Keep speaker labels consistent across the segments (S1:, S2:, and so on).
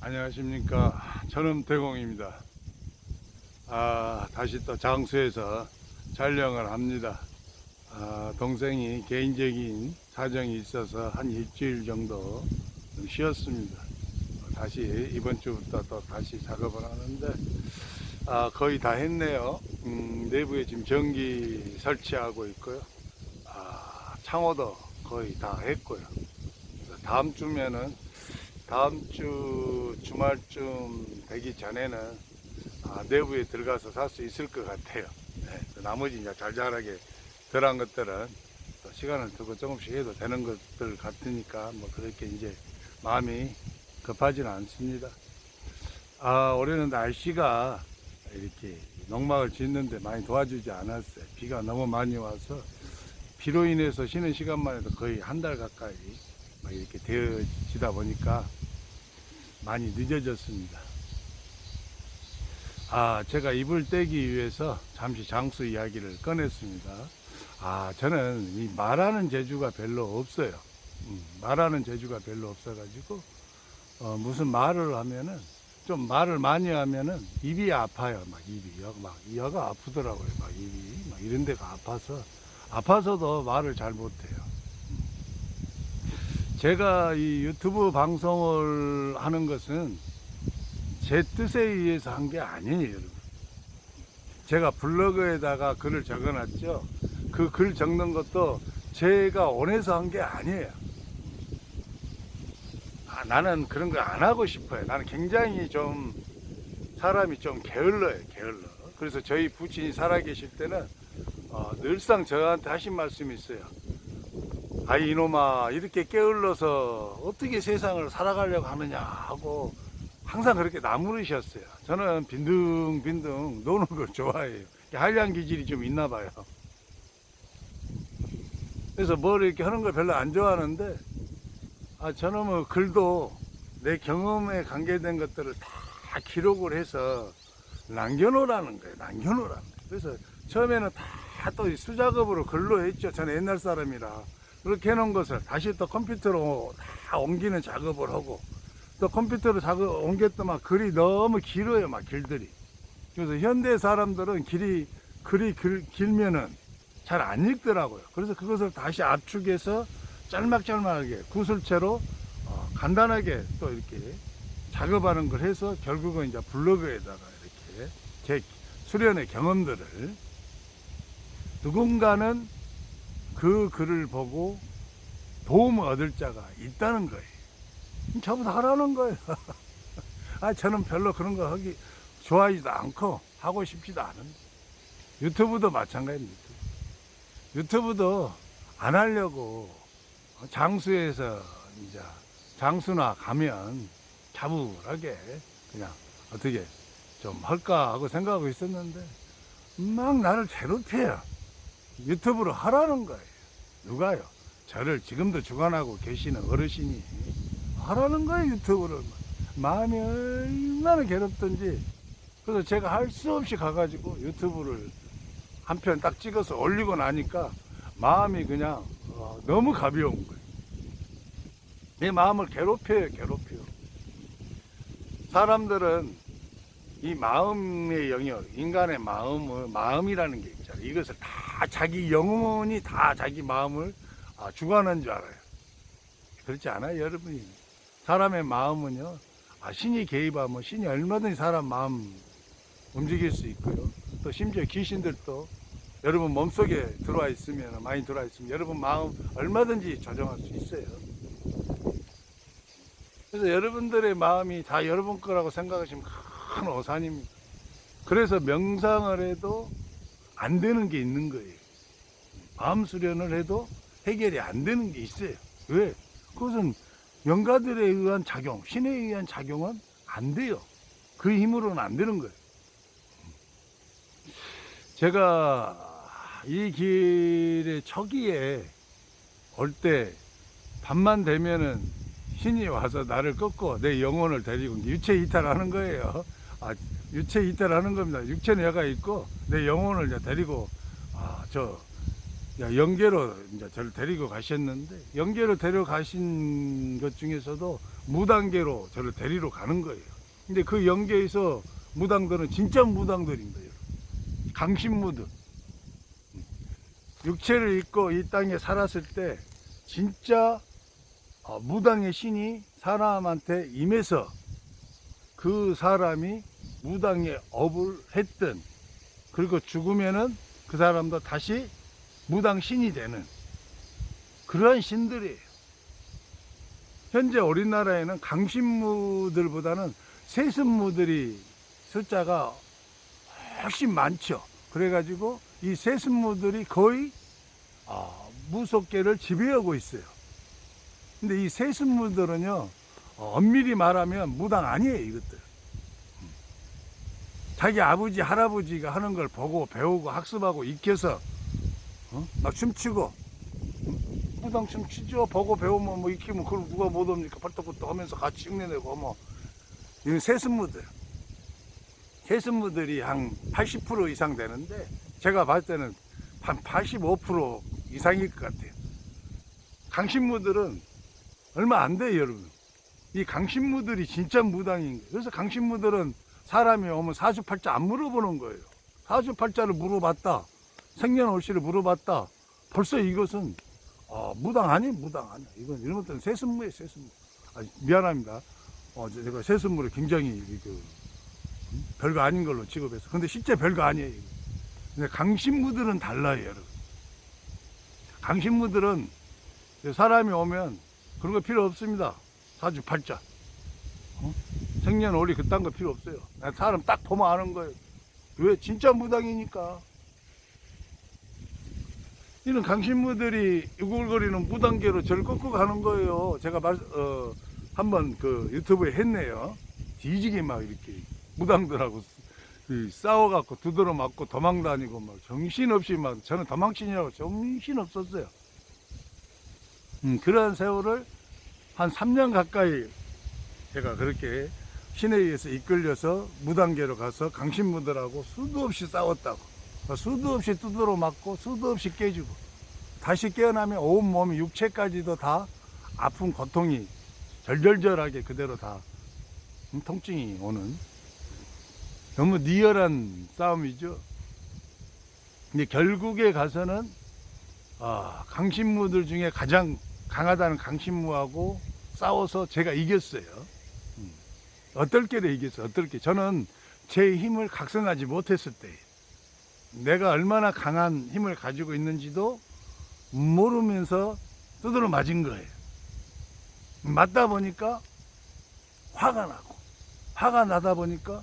S1: 안녕하십니까. 저는 대공입니다. 다시 또 장수에서 촬영을 합니다. 동생이 개인적인 사정이 있어서 한 일주일 정도 좀 쉬었습니다. 다시 이번 주부터 또 다시 작업을 하는데, 거의 다 했네요. 내부에 지금 전기 설치하고 있고요. 창호도 거의 다 했고요. 다음 주 주말쯤 되기 전에는 내부에 들어가서 살 수 있을 것 같아요. 네, 나머지 이제 잘잘하게 덜한 것들은 또 시간을 두고 조금씩 해도 되는 것들 같으니까 뭐 그렇게 이제 마음이 급하지는 않습니다. 올해는 날씨가 이렇게 농막을 짓는데 많이 도와주지 않았어요. 비가 너무 많이 와서 비로 인해서 쉬는 시간만 해도 거의 한 달 가까이 막 이렇게 되어지다 보니까 많이 늦어졌습니다. 제가 입을 떼기 위해서 잠시 장수 이야기를 꺼냈습니다. 저는 이 말하는 재주가 별로 없어요. 말하는 재주가 별로 없어가지고, 무슨 말을 하면은, 좀 말을 많이 하면은 입이 아파요. 이가 아프더라고요. 입이, 이런 데가 아파서도 말을 잘 못해요. 제가 이 유튜브 방송을 하는 것은 제 뜻에 의해서 한 게 아니에요, 여러분. 제가 블로그에다가 글을 적어놨죠. 그 글 적는 것도 제가 원해서 한 게 아니에요. 나는 그런 거 안 하고 싶어요. 나는 굉장히 좀 사람이 좀 게을러요, 게을러. 그래서 저희 부친이 살아계실 때는 늘상 저한테 하신 말씀이 있어요. 이놈아, 이렇게 게을러서 어떻게 세상을 살아가려고 하느냐 하고 항상 그렇게 나무르셨어요. 저는 빈둥빈둥 노는 걸 좋아해요. 한량 기질이 좀 있나 봐요. 그래서 뭘 이렇게 하는 걸 별로 안 좋아하는데, 저는 뭐 글도 내 경험에 관계된 것들을 다 기록을 해서 남겨놓으라는 거예요. 그래서 처음에는 다 또 수작업으로 글로 했죠. 저는 옛날 사람이라. 그렇게 해놓은 것을 다시 또 컴퓨터로 다 옮기는 작업을 하고, 또 컴퓨터로 옮겼더만 글이 너무 길어요, 길들이. 그래서 현대 사람들은 글이 길면은 잘 안 읽더라고요. 그래서 그것을 다시 압축해서 짤막짤막하게 구술체로 간단하게 또 이렇게 작업하는 걸 해서 결국은 이제 블로그에다가 이렇게 제 수련의 경험들을, 누군가는 그 글을 보고 도움을 얻을 자가 있다는 거예요. 저보다 하라는 거예요. 저는 별로 그런 거 하기 좋아하지도 않고 하고 싶지도 않은데. 유튜브도 마찬가지입니다. 유튜브도 안 하려고 장수에서 이제 장수나 가면 자부하게 그냥 어떻게 좀 할까 하고 생각하고 있었는데 막 나를 괴롭혀요. 유튜브로 하라는 거예요. 누가요? 저를 지금도 주관하고 계시는 어르신이 하라는 거예요, 유튜브를. 마음이 얼마나 괴롭던지. 그래서 제가 할 수 없이 가가지고 유튜브를 한 편 딱 찍어서 올리고 나니까 마음이 그냥 너무 가벼운 거예요. 내 마음을 괴롭혀요. 사람들은 이 마음의 영역, 인간의 마음이라는 게 있잖아요. 이것을 다 자기 영혼이 다 자기 마음을 주관하는 줄 알아요. 그렇지 않아요, 여러분이? 사람의 마음은요, 신이 개입하면 신이 얼마든지 사람 마음 움직일 수 있고요. 또 심지어 귀신들도 여러분 몸속에 많이 들어와 있으면 여러분 마음 얼마든지 조정할 수 있어요. 그래서 여러분들의 마음이 다 여러분 거라고 생각하시면 큰 오산입니다. 그래서 명상을 해도 안 되는 게 있는 거예요. 마음 수련을 해도 해결이 안 되는 게 있어요. 왜? 그것은 영가들에 의한 작용, 신에 의한 작용은 안 돼요. 그 힘으로는 안 되는 거예요. 제가 이 길의 초기에 올 때 밤만 되면은 신이 와서 나를 꺾고 내 영혼을 데리고 유체 이탈하는 거예요. 유체 이탈하는 겁니다. 육체는 여가 있고 내 영혼을 이제 데리고 영계로 이제 저를 데리고 가셨는데, 영계로 데려가신 것 중에서도 무당계로 저를 데리러 가는 거예요. 근데 그 영계에서 무당들은 진짜 무당들인 거예요. 강신무들. 육체를 입고 이 땅에 살았을 때 진짜 무당의 신이 사람한테 임해서 그 사람이 무당의 업을 했든, 그리고 죽으면은 그 사람도 다시 무당 신이 되는 그러한 신들이에요. 현재 우리나라에는 강신무들보다는 세습무들이 숫자가 훨씬 많죠. 그래가지고 이 세습무들이 거의 무속계를 지배하고 있어요. 근데 이 세습무들은요, 엄밀히 말하면 무당 아니에요. 이것들 자기 아버지 할아버지가 하는 걸 보고 배우고 학습하고 익혀서 막 춤추고, 무당 춤추죠. 보고 배우면 뭐 익히면 그걸 누가 못 옵니까? 벌떡벌떡 하면서 같이 흉내내고. 뭐 이건 세습무들이 한 80% 이상 되는데, 제가 봤을 때는 한 85% 이상일 것 같아요. 강신무들은 얼마 안 돼요, 여러분. 이 강신무들이 진짜 무당인 거예요. 그래서 강신무들은 사람이 오면 사주팔자 안 물어보는 거예요. 사주팔자를 물어봤다, 생년월시를 물어봤다, 벌써 이것은 무당 아니에요. 무당 아니에요. 이건 이런 것들은 세습무예요. 세습무. 미안합니다. 제가 세습무를 굉장히 별거 아닌 걸로 취급해서. 근데 실제 별거 아니에요. 근데 강신무들은 달라요, 여러분. 강신무들은 사람이 오면 그런 거 필요 없습니다. 사주팔자, 생년월일 그딴 거 필요 없어요. 사람 딱 보면 아는 거예요. 왜? 진짜 무당이니까. 이런 강신무들이 우글거리는 무당계로 저를 끌고 가는 거예요. 제가 한번 그 유튜브에 했네요. 뒤지게 막 이렇게 무당들하고 싸워갖고 두드러 맞고 도망 다니고 막 정신없이 막, 저는 도망치느라고 정신없었어요. 그러한 세월을 한 3년 가까이 제가 그렇게 신에 의해서 이끌려서 무당계로 가서 강신무들하고 수도 없이 싸웠다고. 수도 없이 두드러 맞고 수도 없이 깨지고, 다시 깨어나면 온몸이 육체까지도 다 아픈 고통이 절절절하게 그대로 다 통증이 오는 너무 리얼한 싸움이죠. 근데 결국에 가서는 강신무들 중에 가장 강하다는 강신무하고 싸워서 제가 이겼어요. 어떨게도 이겼어요. 어떨게. 저는 제 힘을 각성하지 못했을 때, 내가 얼마나 강한 힘을 가지고 있는지도 모르면서 두드러 맞은 거예요. 맞다 보니까 화가 나고, 화가 나다 보니까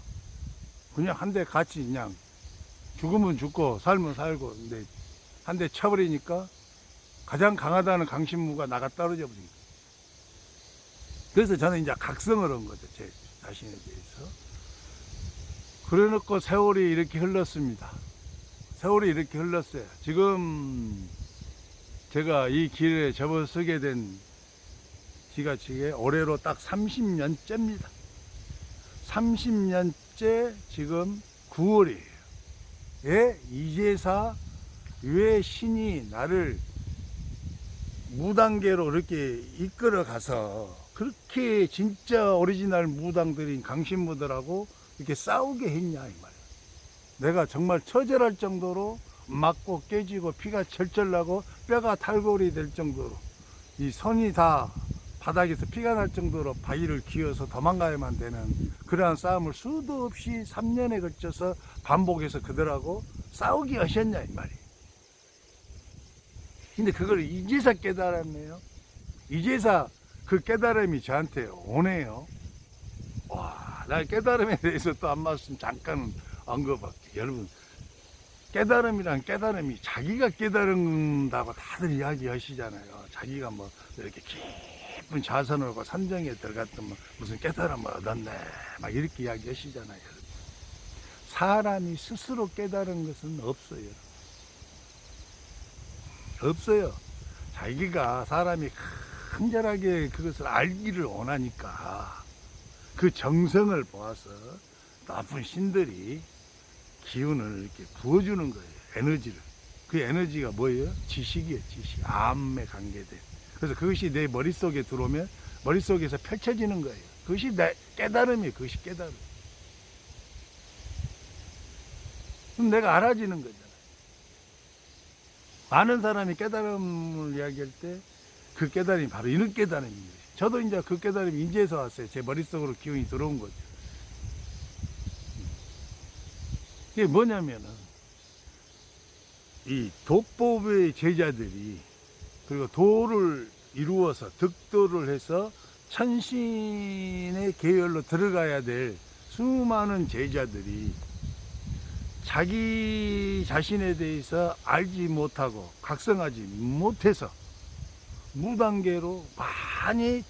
S1: 그냥 한 대 같이 그냥 죽으면 죽고 살면 살고, 근데 한 대 쳐버리니까 가장 강하다는 강신무가 나가 떨어져 버린 거예요. 그래서 저는 이제 각성을 한 거죠, 제 자신에 대해서. 그래 놓고 세월이 이렇게 흘렀습니다. 세월이 이렇게 흘렀어요. 지금 제가 이 길에 접어서게 된 지가 올해로 딱 30년째입니다. 30년째 지금 9월이에요. 예? 이제사 왜 신이 나를 무당계로 이렇게 이끌어 가서 그렇게 진짜 오리지널 무당들인 강신무들하고 이렇게 싸우게 했냐, 이 말이야. 내가 정말 처절할 정도로 맞고 깨지고 피가 철철 나고 뼈가 탈골이 될 정도로, 이 선이 다 바닥에서 피가 날 정도로 바위를 기어서 도망가야만 되는 그러한 싸움을 수도 없이 3년에 걸쳐서 반복해서 그들하고 싸우게 하셨냐, 이 말이에요. 근데 그걸 이제사 깨달았네요. 이제사 그 깨달음이 저한테 오네요. 와, 나 깨달음에 대해서 또 한 말씀 잠깐 언급할게요. 여러분, 깨달음이란 깨달음이 자기가 깨달은다고 다들 이야기하시잖아요. 자기가 뭐 이렇게 깊은 자선을 하고 산정에 들어갔던 무슨 깨달음을 얻었네, 막 이렇게 이야기하시잖아요. 사람이 스스로 깨달은 것은 없어요. 없어요. 자기가, 사람이 간절하게 그것을 알기를 원하니까 그 정성을 보아서 나쁜 신들이 기운을 이렇게 부어주는 거예요. 에너지를. 그 에너지가 뭐예요? 지식이에요. 지식. 암에 관계된. 그래서 그것이 내 머릿속에 들어오면 머릿속에서 펼쳐지는 거예요. 그것이 내 깨달음이에요. 그것이 깨달음. 그럼 내가 알아지는 거잖아요. 많은 사람이 깨달음을 이야기할 때 그 깨달음이 바로 이런 깨달음입니다. 저도 이제 그 깨달음이 인제에서 왔어요. 제 머릿속으로 기운이 들어온 거죠. 이게 뭐냐면은 이 도법의 제자들이 그리고 도를 이루어서 득도를 해서 천신의 계열로 들어가야 될 수많은 제자들이 자기 자신에 대해서 알지 못하고 각성하지 못해서 무당계로 많이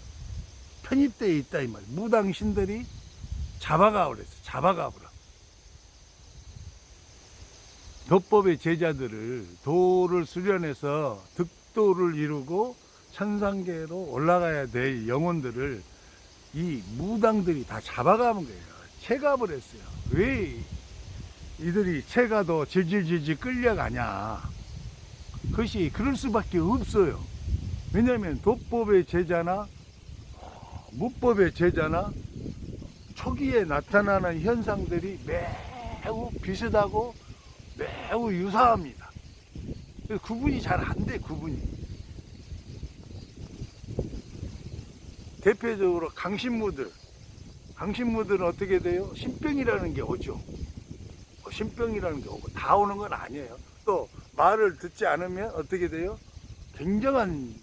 S1: 편입되어 있다 이 말이에요. 무당신들이 잡아가 버렸어. 잡아가 버려. 도법의 제자들을 도를 수련해서 득도를 이루고 천상계로 올라가야 될 영혼들을 이 무당들이 다 잡아가는 거예요. 채가 버렸어요. 왜 이들이 채가도 질질질질 끌려가냐? 그것이 그럴 수밖에 없어요. 왜냐하면 도법의 제자나 무법의 제자나 초기에 나타나는 현상들이 매우 비슷하고 매우 유사합니다. 구분이 잘 안 돼, 구분이. 대표적으로 강신무들은 어떻게 돼요? 신병이라는 게 오죠. 신병이라는 게 오고 다 오는 건 아니에요. 또 말을 듣지 않으면 어떻게 돼요? 굉장한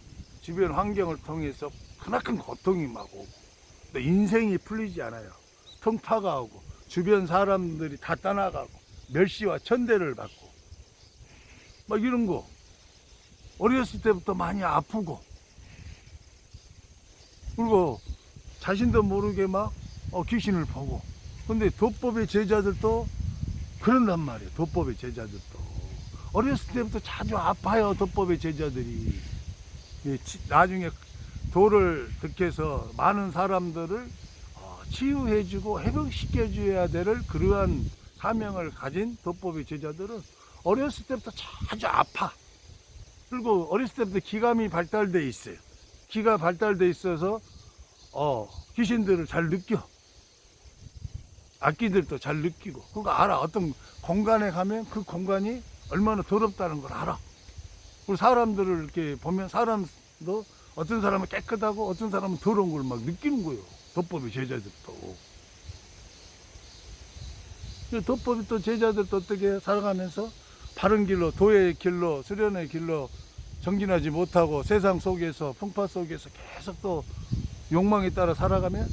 S1: 주변 환경을 통해서 크나큰 고통이 막 오고 또 인생이 풀리지 않아요. 통파가 오고 주변 사람들이 다 떠나가고 멸시와 천대를 받고 막 이런 거 어렸을 때부터 많이 아프고 그리고 자신도 모르게 막 귀신을 보고 근데 도법의 제자들도 그런단 말이에요. 도법의 제자들도 어렸을 때부터 자주 아파요. 도법의 제자들이 나중에 도를 득해서 많은 사람들을 치유해주고 회복시켜줘야 될 그러한 사명을 가진 도법의 제자들은 어렸을 때부터 자주 아파. 그리고 어렸을 때부터 기감이 발달돼 있어요. 기가 발달돼 있어서 귀신들을 잘 느껴. 악기들도 잘 느끼고 그거 알아. 어떤 공간에 가면 그 공간이 얼마나 더럽다는 걸 알아. 그리고 사람들을 이렇게 보면 사람도 어떤 사람은 깨끗하고 어떤 사람은 더러운 걸 막 느끼는 거예요. 도법의 제자들도. 도법이 또 제자들도 어떻게 살아가면서 바른 길로 도의 길로 수련의 길로 정진하지 못하고 세상 속에서 풍파 속에서 계속 또 욕망에 따라 살아가면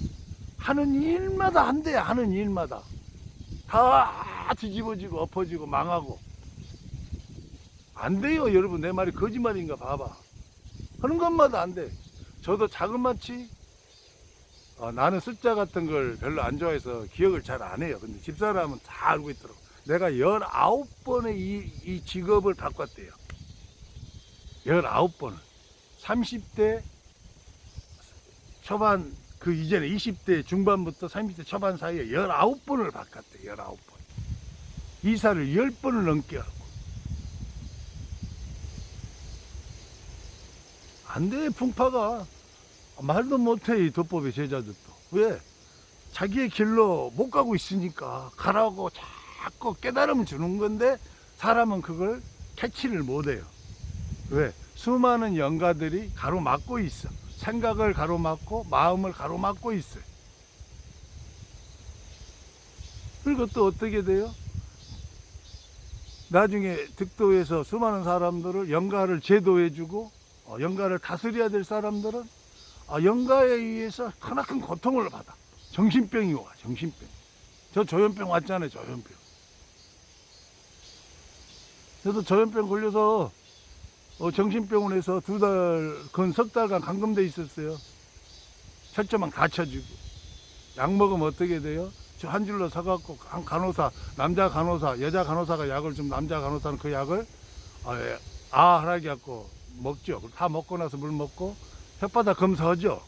S1: 하는 일마다 안 돼요. 하는 일마다 다 뒤집어지고 엎어지고 망하고 안 돼요. 여러분 내 말이 거짓말인가 봐봐. 하는 것마다 안 돼. 저도 자그마치 나는 숫자 같은 걸 별로 안 좋아해서 기억을 잘 안 해요. 근데 집사람은 다 알고 있더라고. 내가 19번의 이 직업을 바꿨대요. 19번을. 30대 초반, 그 이전에 20대 중반부터 30대 초반 사이에 19번을 바꿨대. 19번. 이사를 10번을 넘게 하고. 안 돼, 풍파가. 말도 못해, 이 도법의 제자들도. 왜? 자기의 길로 못 가고 있으니까 가라고 자꾸 깨달음을 주는 건데 사람은 그걸 캐치를 못해요. 왜? 수많은 영가들이 가로막고 있어. 생각을 가로막고 마음을 가로막고 있어요. 그리고 또 어떻게 돼요? 나중에 득도에서 수많은 사람들을 영가를 제도해주고 영가를 다스려야 될 사람들은 영가에 의해서 크나큰 고통을 받아. 정신병이 와. 정신병. 저 조현병 왔잖아요. 조현병. 저도 조현병 걸려서 정신병원에서 2달, 근 석 달간 감금돼 있었어요. 철조망 다 쳐지고. 약 먹으면 어떻게 돼요? 저 한 줄로 서갖고 한 간호사, 남자 간호사, 여자 간호사가 약을 좀 남자 간호사는 그 약을 하라게 갖고 먹죠. 다 먹고 나서 물 먹고 혓바닥 검사하죠.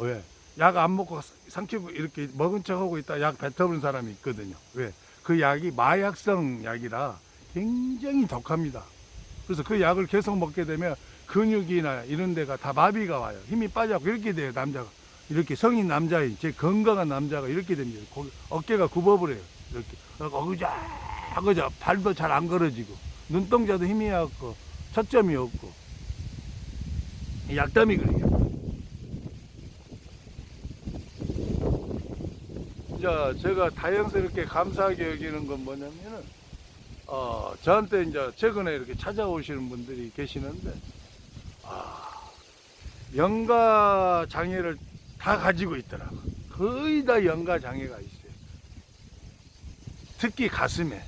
S1: 왜? 약 안 먹고 삼키고 이렇게 먹은 척하고 있다 약 뱉어버린 사람이 있거든요. 왜? 그 약이 마약성 약이라 굉장히 독합니다. 그래서 그 약을 계속 먹게 되면 근육이나 이런 데가 다 마비가 와요. 힘이 빠져갖고 이렇게 돼요, 남자가. 이렇게 성인 남자인, 제 건강한 남자가 이렇게 됩니다. 어깨가 굽어버려요. 이렇게. 어그저 발도 잘 안 걸어지고, 눈동자도 힘이 없고, 초점이 없고, 약담이 그래요. 자, 제가 다행스럽게 감사하게 여기는 건 뭐냐면은, 저한테 이제 최근에 이렇게 찾아오시는 분들이 계시는데, 영가 장애를 다 가지고 있더라고. 거의 다 영가 장애가 있어요. 특히 가슴에,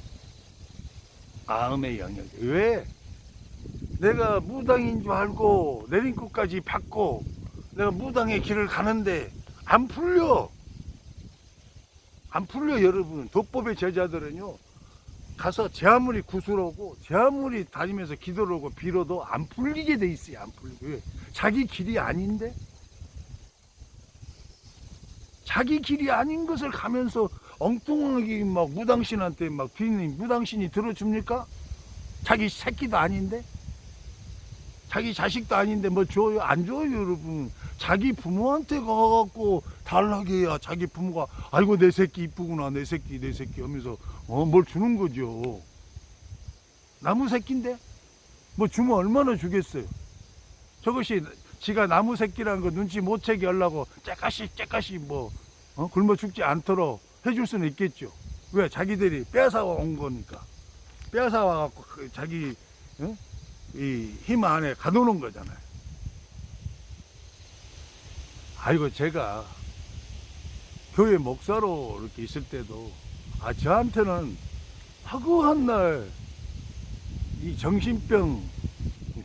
S1: 마음의 영역. 왜? 내가 무당인 줄 알고 내림굿까지 받고 내가 무당의 길을 가는데 안 풀려. 안 풀려, 여러분. 도법의 제자들은요, 가서 제 아무리 구슬하고 제 아무리 다니면서 기도를 하고 빌어도 안 풀리게 돼 있어요. 안 풀리고. 왜? 자기 길이 아닌데, 자기 길이 아닌 것을 가면서 엉뚱하게 막 무당신한테 막 비니, 무당신이 들어줍니까? 자기 새끼도 아닌데, 자기 자식도 아닌데 뭐 줘요? 안 줘요, 여러분. 자기 부모한테 가갖고 달라게 해야 자기 부모가 아이고 내 새끼 이쁘구나, 내 새끼 하면서 뭘 주는 거죠. 나무 새끼인데 뭐 주면 얼마나 주겠어요. 저것이 지가 나무 새끼라는 거 눈치 못 채게 하려고 째까시 뭐 굶어 죽지 않도록 해줄 수는 있겠죠. 왜? 자기들이 빼앗아 온 거니까. 빼앗아 와갖고 자기 이 힘 안에 가둬놓은 거잖아요. 아이고, 제가 교회 목사로 이렇게 있을 때도 저한테는 하루한 날 이 정신병,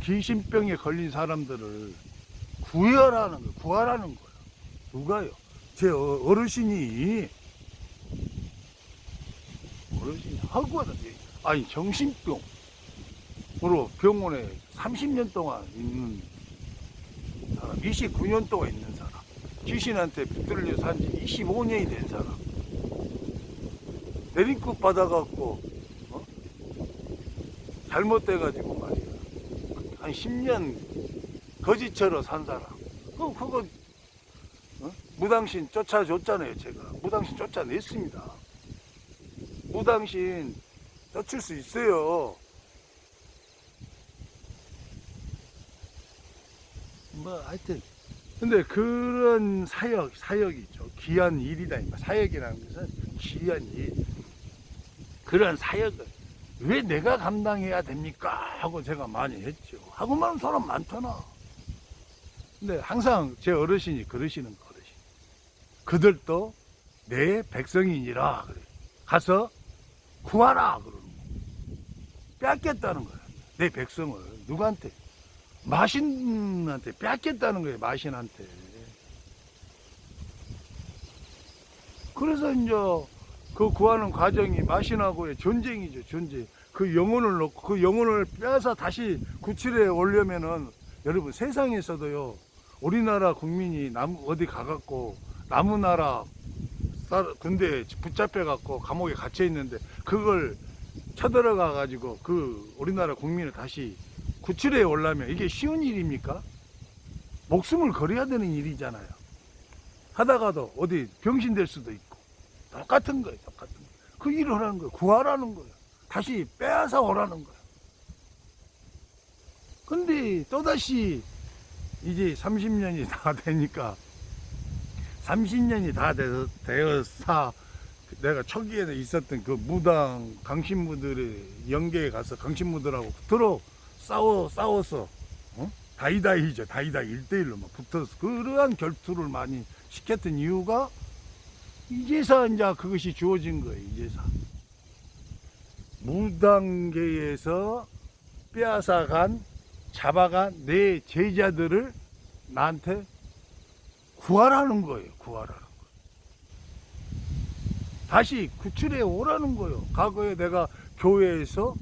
S1: 귀신병에 걸린 사람들을 구하라는 거예요. 누가요? 제 어르신이 하고 아니 정신병으로 병원에 30년 동안 있는 사람, 29년 동안 있는 사람, 귀신한테 붙들려 산지 25년이 된 사람, 내림굿 받아갖고 잘못돼가지고 말이야 한 10년 거지처럼 산 사람, 그거 무당신 쫓아줬잖아요. 제가 무당신 쫓아냈습니다. 무당신 쫓을 수 있어요. 뭐 하여튼 근데 그런 사역이죠. 귀한 일이다. 사역이라는 것은 귀한 일. 그런 사역을 왜 내가 감당해야 됩니까? 하고 제가 많이 했죠. 하고 많은 사람 많잖아. 근데 항상 제 어르신이 그러시는 거, 어르신. 그들도 내 백성이니라. 그래. 가서 구하라. 그러는 거. 뺏겠다는 거야. 내 백성을. 누구한테? 마신한테 뺏겠다는 거예요. 마신한테. 그래서 이제 그 구하는 과정이 마신하고의 전쟁이죠. 전쟁. 그 영혼을 놓고 그 영혼을 빼앗아 다시 구출해 오려면은, 여러분, 세상에서도요, 우리나라 국민이 어디 가갖고 남우나라 군대에 붙잡혀갖고 감옥에 갇혀 있는데 그걸 쳐들어가 가지고 그 우리나라 국민을 다시 구출해 오려면 이게 쉬운 일입니까? 목숨을 걸어야 되는 일이잖아요. 하다가도 어디 병신 될 수도 있고. 똑같은 거예요. 똑같은 거. 그 일을 하라는 거예요. 구하라는 거예요. 다시 빼앗아 오라는 거예요. 근데 또다시 이제 30년이 다 되니까, 30년이 다 되어서 내가 초기에는 있었던 그 무당 강신무들의 영계에 가서 강신무들하고 싸워서 다이다이죠. 다이다이 1대1로 막 붙어서 그러한 결투를 많이 시켰던 이유가 이제서 이제 그것이 주어진 거예요. 이제서 무당계에서 잡아간 내 제자들을 나한테 구하라는 거예요. 구하라는 거. 다시 구출해 오라는 거예요. 과거에 내가 교회에서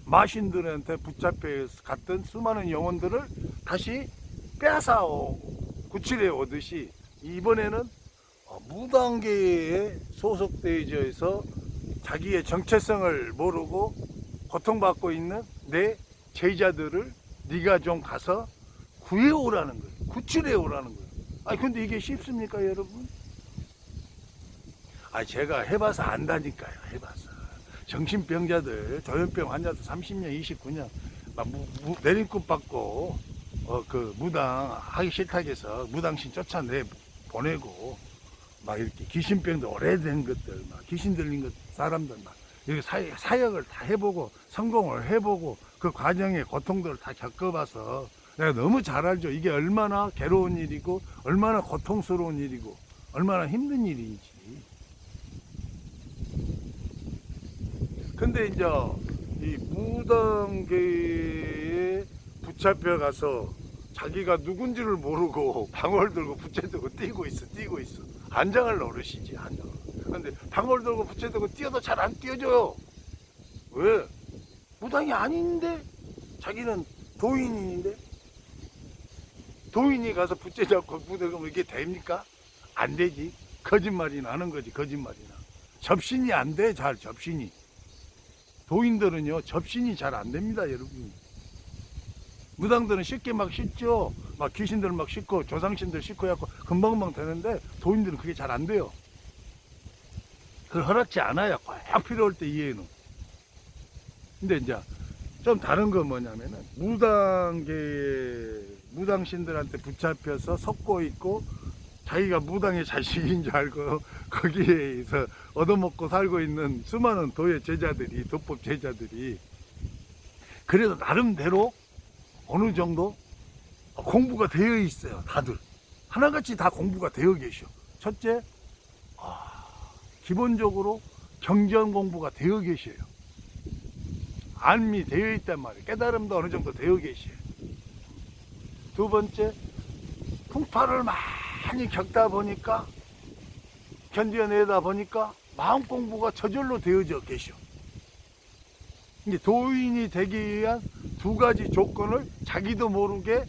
S1: 마신들한테 붙잡혀 갔던 수많은 영혼들을 다시 빼앗아 구출해 오듯이, 이번에는 무당계에 소속되어서 자기의 정체성을 모르고 고통받고 있는 내 제자들을 네가 좀 가서 구해오라는 거예요. 구출해오라는 거예요. 아니, 근데 이게 쉽습니까, 여러분? 아, 제가 해봐서 안다니까요, 해봐서. 정신병자들, 조현병 환자들 30년, 29년, 막 내림급 받고, 무당 하기 싫다고 해서 무당신 쫓아내 보내고, 막 이렇게 귀신병도 오래된 것들, 막 귀신 들린 사람들 막, 이렇게 사역을 다 해보고, 성공을 해보고, 그 과정의 고통들을 다 겪어봐서, 내가 너무 잘 알죠. 이게 얼마나 괴로운 일이고, 얼마나 고통스러운 일이고, 얼마나 힘든 일인지. 근데 이제 이 무당계에 붙잡혀 가서 자기가 누군지를 모르고 방울 들고 부채 들고 뛰고 있어. 안장을 노릇이지, 안장을. 근데 방울 들고 부채 들고 뛰어도 잘 안 뛰어줘요. 왜? 무당이 아닌데? 자기는 도인인데? 도인이 가서 부채 잡고 무대면 이게 됩니까? 안 되지. 거짓말이 나는 거지, 거짓말이 나. 접신이 안 돼, 잘 접신이. 도인들은요, 접신이 잘 안 됩니다, 여러분. 무당들은 쉽게 막 씻죠. 막 귀신들 막 씻고, 조상신들 씻고 해갖고 금방금방 되는데, 도인들은 그게 잘 안 돼요. 그걸 허락지 않아요. 꼭 필요할 때 이해는. 근데 이제 좀 다른 건 뭐냐면은, 무당신들한테 붙잡혀서 섞고 있고, 자기가 무당의 자식인 줄 알고 거기에서 얻어먹고 살고 있는 수많은 도의 제자들이, 도법 제자들이, 그래도 나름대로 어느 정도 공부가 되어 있어요. 다들 하나같이 다 공부가 되어 계셔. 첫째, 기본적으로 경전 공부가 되어 계셔요. 안미 되어 있단 말이에요. 깨달음도 어느 정도 되어 계셔요. 두 번째, 풍파를 많이 겪다 보니까, 견뎌내다 보니까 마음 공부가 저절로 되어져 계셔. 이제 도인이 되기 위한 두 가지 조건을 자기도 모르게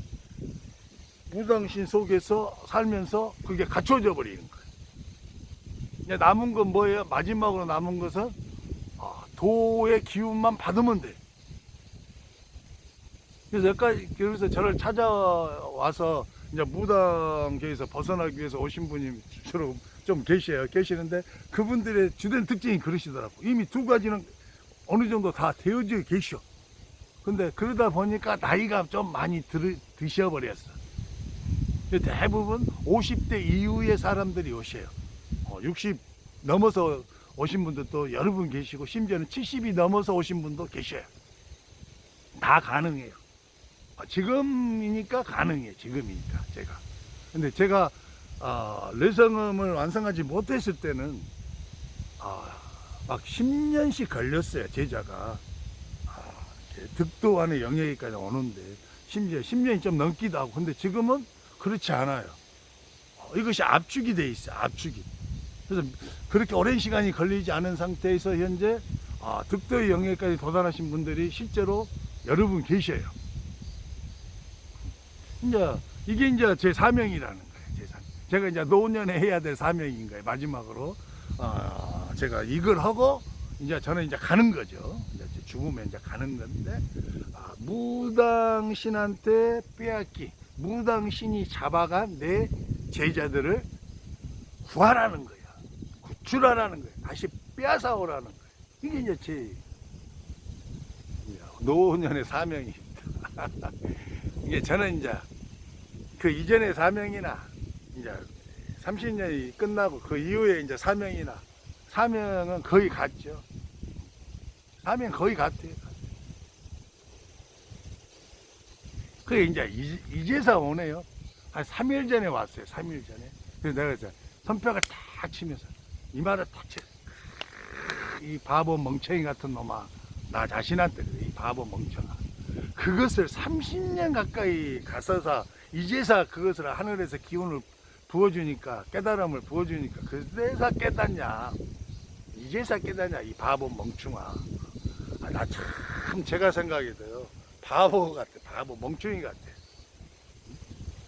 S1: 무당신 속에서 살면서 그게 갖춰져 버리는 거예요. 이제 남은 건 뭐예요? 마지막으로 남은 것은 도의 기운만 받으면 돼. 그래서 저를 찾아와서 이제 무당계에서 벗어나기 위해서 오신 분이 주로 좀 계시는데, 그분들의 주된 특징이 그러시더라고. 이미 두 가지는 어느 정도 다 되어져 계셔. 근데 그러다 보니까 나이가 좀 많이 드셔버렸어. 대부분 50대 이후의 사람들이 오셔요. 60 넘어서 오신 분들도 여러 분 계시고, 심지어는 70이 넘어서 오신 분도 계셔요. 다 가능해요. 지금이니까 가능해요. 지금이니까 제가. 근데 제가 뇌성음을 완성하지 못했을 때는 막 10년씩 걸렸어요. 제자가 득도 안에 영역까지 오는데, 심지어 10년이 좀 넘기도 하고. 근데 지금은 그렇지 않아요. 이것이 압축이 돼 있어요. 압축이. 그래서 그렇게 오랜 시간이 걸리지 않은 상태에서 현재 득도의 영역까지 도달하신 분들이 실제로 여러 분 계셔요. 이게 이제 제 사명이라는 거예요. 제가 이제 노년에 해야 될 사명인 거예요. 마지막으로 제가 이걸 하고 이제 저는 이제 가는 거죠. 이제 죽으면 이제 가는 건데, 무당신한테 빼앗기, 무당신이 잡아간 내 제자들을 구하라는 거예요. 구출하라는 거예요. 다시 빼앗아 오라는 거예요. 이게 이제 제 노년의 사명입니다. 이게 저는 이제 그 이전의 사명이나 이제 30년이 끝나고 그 이후에 이제 사명은 거의 같죠. 사명 거의 같아요. 그게 이제 이제서 오네요. 한 3일 전에 왔어요. 3일 전에. 그래서 내가 이제 손뼉을 탁 치면서 이 말을 탁 쳐. 이 바보 멍청이 같은 놈아, 나 자신한테 그래, 이 바보 멍청아. 그것을 30년 가까이 갔어서 이제서 그것을 하늘에서 기운을 부어주니까, 깨달음을 부어주니까 그래서 깨닫냐, 이제서 깨닫냐, 이 바보 멍충아. 나 참 제가 생각해도요, 바보 같아. 바보 멍충이 같아.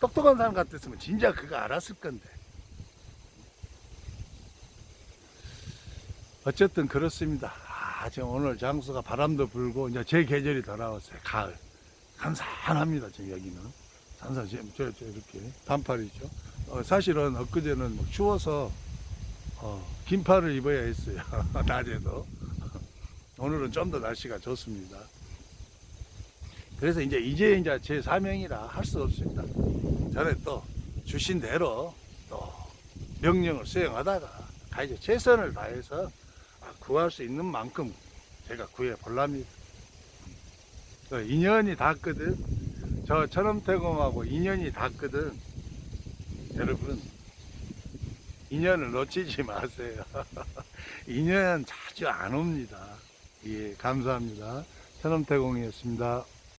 S1: 똑똑한 사람 같았으면 진짜 그거 알았을 건데. 어쨌든 그렇습니다. 지금 오늘 장수가 바람도 불고 이제 제 계절이 돌아왔어요. 가을. 한산합니다. 지금 여기는. 산산 지금 저 이렇게 단팔이죠. 사실은 엊그제는 뭐 추워서 긴팔을 입어야 했어요. 낮에도. 오늘은 좀 더 날씨가 좋습니다. 그래서 이제 제 사명이라 할 수 없습니다. 저는 또 주신 대로 또 명령을 수행하다가 이제 최선을 다해서 구할 수 있는 만큼 제가 구해 볼랍니다. 인연이 닿거든. 저 천엄태공하고 인연이 닿거든. 여러분, 인연을 놓치지 마세요. 인연 자주 안 옵니다. 예, 감사합니다. 천엄태공이었습니다.